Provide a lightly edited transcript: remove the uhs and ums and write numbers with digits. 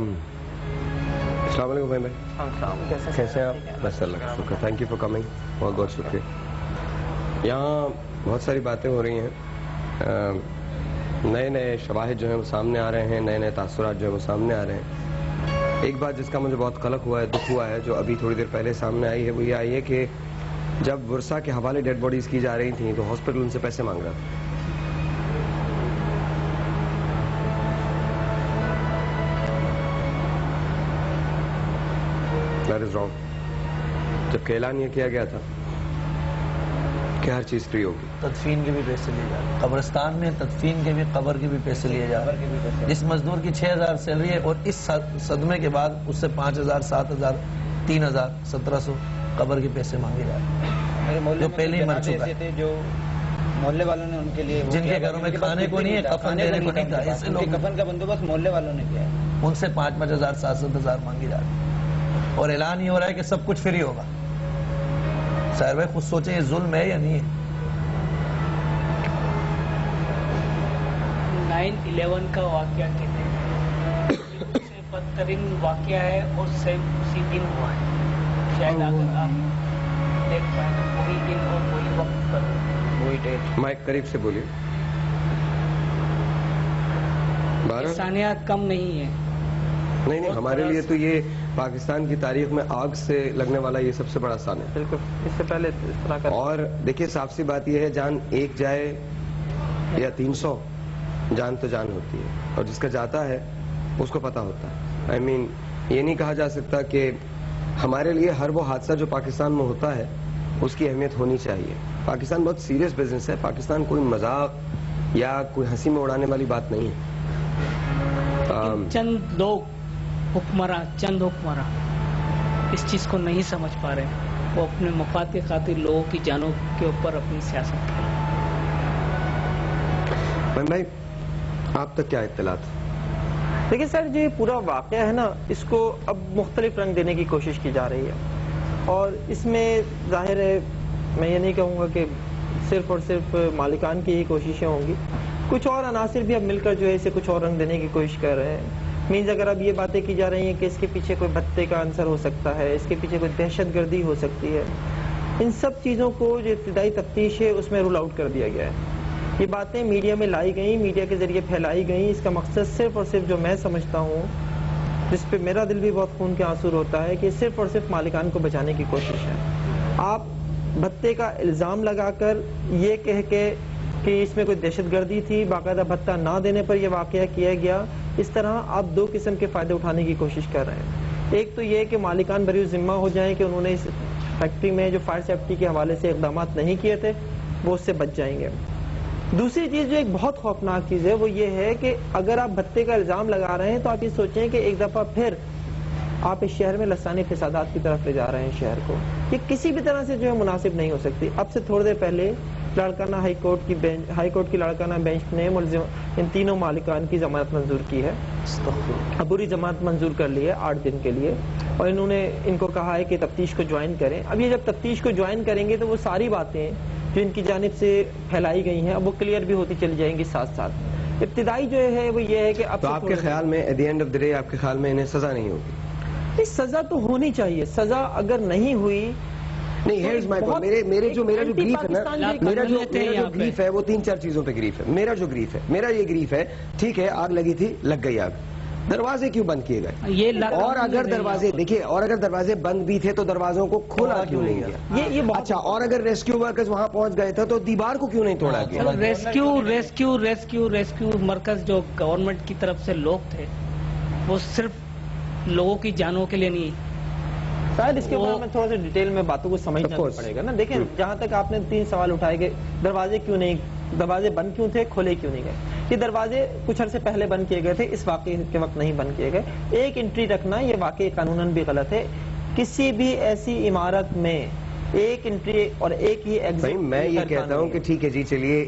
السلام علیکم بھائی. کیسے ہیں آپ؟ بس اللہ کا شکر. Thank you for coming. بہت بہت شکریہ. یہاں بہت ساری باتیں ہو رہی ہیں, نئے نئے شواہد جو ہیں وہ سامنے آ رہے ہیں, نئے نئے تاثرات جو ہیں وہ سامنے آ رہے ہیں. ایک بات جس کا مجھے بہت قلق ہوا ہے, دکھ ہوا ہے, جو ابھی تھوڑی دیر پہلے سامنے آئی ہے, وہ یہ آئی ہے کہ جب ورثہ کے حوالے ڈیڈ باڈیز کی جا رہی تھیں تو ہاسپٹل ان سے پیسے مانگ رہا تھا. That is wrong. جب کہ اعلان یہ کیا گیا تھا کہ ہر چیز فری ہوگی. تدفین کے بھی پیسے لیے جا رہے ہیں قبرستان میں, تدفین کے بھی, قبر کے بھی پیسے لیے جا رہے ہیں. جس مزدور کی 6,000 سیلری ہے اور اس صدمے کے بعد اس سے 5,000 7,000 3,000 1,700 قبر کے پیسے مانگے جا رہے ہیں, جو پہلے ہی مر چکا ہے. جو محلے والوں نے ان کے لیے, جن کے گھروں میں کھانے کو نہیں ہے, کفن دینے کو نہیں تھا, ایسے لوگ کفن کا بندوبست محلے والوں نے کیا ہے, ان سے 5,000 7,000 مانگے جا رہے ہیں. اور اعلان یہ ہو رہا ہے کہ سب کچھ فری ہوگا. ساحر بھائی خود سوچیں یہ ظلم ہے یا نہیں ہے؟ 9/11 کا واقعہ کہتے ہیں سے بدترین واقعہ ہے اور سیم اسی دن ہوا ہے. شاید اگر آپ دیکھ پائیں تو وہی دن اور وہی وقت پر وہی ڈیٹ. مائک قریب سے بولیے. انسانیت کم نہیں ہے. نہیں, ہمارے لیے تو یہ پاکستان کی تاریخ میں آگ سے لگنے والا یہ سب سے بڑا سان ہے. بالکل, اس سے پہلے اس طرح کا. اور دیکھیے صاف سی بات یہ ہے, جان ایک جائے یا 300, جان تو جان ہوتی ہے, اور جس کا جاتا ہے اس کو پتا ہوتا ہے. I mean, یہ نہیں کہا جا سکتا کہ ہمارے لیے ہر وہ حادثہ جو پاکستان میں ہوتا ہے اس کی اہمیت ہونی چاہیے. پاکستان بہت سیریس بزنس ہے. پاکستان کوئی مذاق یا کوئی ہنسی میں اڑانے والی بات نہیں ہے. چند لوگ چند حکمراں اس چیز کو نہیں سمجھ پا رہے. وہ اپنے مفاد کے خاطر لوگوں کی جانوں کے اوپر اپنی سیاست کر رہے ہیں. بھائی آپ تک کیا اطلاعات؟ دیکھیں سر, جو یہ پورا واقعہ ہے نا, اس کو اب مختلف رنگ دینے کی کوشش کی جا رہی ہے, اور اس میں ظاہر ہے میں یہ نہیں کہوں گا کہ صرف اور صرف مالکان کی ہی کوششیں ہوں گی. کچھ اور عناصر بھی اب مل کر جو ہے اسے کچھ اور رنگ دینے کی کوشش کر رہے ہیں. مینز اگر اب یہ باتیں کی جا رہی ہیں کہ اس کے پیچھے کوئی بھتے کا عنصر ہو سکتا ہے, اس کے پیچھے کوئی دہشت گردی ہو سکتی ہے, ان سب چیزوں کو جو ابتدائی تفتیش ہے اس میں رول آؤٹ کر دیا گیا ہے. یہ باتیں میڈیا میں لائی گئیں, میڈیا کے ذریعے پھیلائی گئیں. اس کا مقصد صرف اور صرف جو میں سمجھتا ہوں, جس پہ میرا دل بھی بہت خون کے آنسو ہوتا ہے, کہ صرف اور صرف مالکان کو بچانے کی کوشش ہے. آپ بھتے کا الزام لگا کر یہ کہہ کے کہ اس میں کوئی دہشت گردی تھی, باقاعدہ بھتہ نہ دینے پر یہ واقعہ کیا گیا, اس طرح آپ دو قسم کے فائدے اٹھانے کی کوشش کر رہے ہیں. ایک تو یہ کہ مالکان بری ذمہ ہو جائیں کہ انہوں نے اس فیکٹری میں جو فائر سیفٹی کے حوالے سے اقدامات نہیں کیے تھے وہ اس سے بچ جائیں گے. دوسری چیز جو ایک بہت خوفناک چیز ہے وہ یہ ہے کہ اگر آپ بھتے کا الزام لگا رہے ہیں تو آپ یہ سوچیں کہ ایک دفعہ پھر آپ اس شہر میں لسانی فسادات کی طرف لے جا رہے ہیں شہر کو. یہ کسی بھی طرح سے جو ہے مناسب نہیں ہو سکتی. اب سے تھوڑی دیر پہلے لاڑکانہ ہائی کورٹ کی لاڑکانہ بینچ نے ان تینوں مالکان کی ضمانت منظور کی ہے, عبوری ضمانت منظور کر لی ہے 8 دن کے لیے, اور انہوں نے ان کو کہا ہے کہ تفتیش کو جوائن کریں. اب یہ جب تفتیش کو جوائن کریں گے تو وہ ساری باتیں جو ان کی جانب سے پھیلائی گئی ہیں اب وہ کلیئر بھی ہوتی چلی جائیں گی ساتھ ساتھ. ابتدائی جو ہے وہ یہ ہے کہ اب آپ کے خیال میں at the end of the day آپ کے خیال میں انہیں سزا نہیں ہوگی؟ سزا تو ہونی چاہیے. سزا اگر نہیں ہوئی نہیں, میرا جو گریف ہے نا, میرا جو گریف ہے وہ 3-4 چیزوں پہ گریف ہے. میرا جو گریف ہے, میرا یہ گریف ہے, ٹھیک ہے آگ لگی تھی, لگ گئی آگ, دروازے کیوں بند کیے گئے؟ اور اگر دروازے دیکھیے, اور اگر دروازے بند بھی تھے تو دروازوں کو کھولا کیوں نہیں گیا؟ اچھا, اور اگر ریسکیو ورکرز وہاں پہنچ گئے تھے تو دیوار کو کیوں نہیں توڑا گیا؟ ریسکیو مرکز جو گورنمنٹ کی طرف سے لوگ تھے وہ صرف لوگوں کی جانوں کے لیے نہیں. شاید اس کے بعد میں تھوڑا سا ڈیٹیل میں باتوں کو سمجھنا پڑے گا نا. دیکھیں جہاں تک آپ نے 3 سوال اٹھائے گئے, دروازے بند کیوں تھے, کھولے کیوں نہیں گئے. یہ دروازے کچھ عرصے پہلے بند کیے گئے تھے, اس واقعے کے وقت نہیں بند کیے گئے. ایک انٹری رکھنا یہ واقعی قانوناً بھی غلط ہے. کسی بھی ایسی عمارت میں ایک انٹری اور ایک ہی ایگزٹ. میں یہ کہتا ہوں کہ ٹھیک ہے جی, چلیے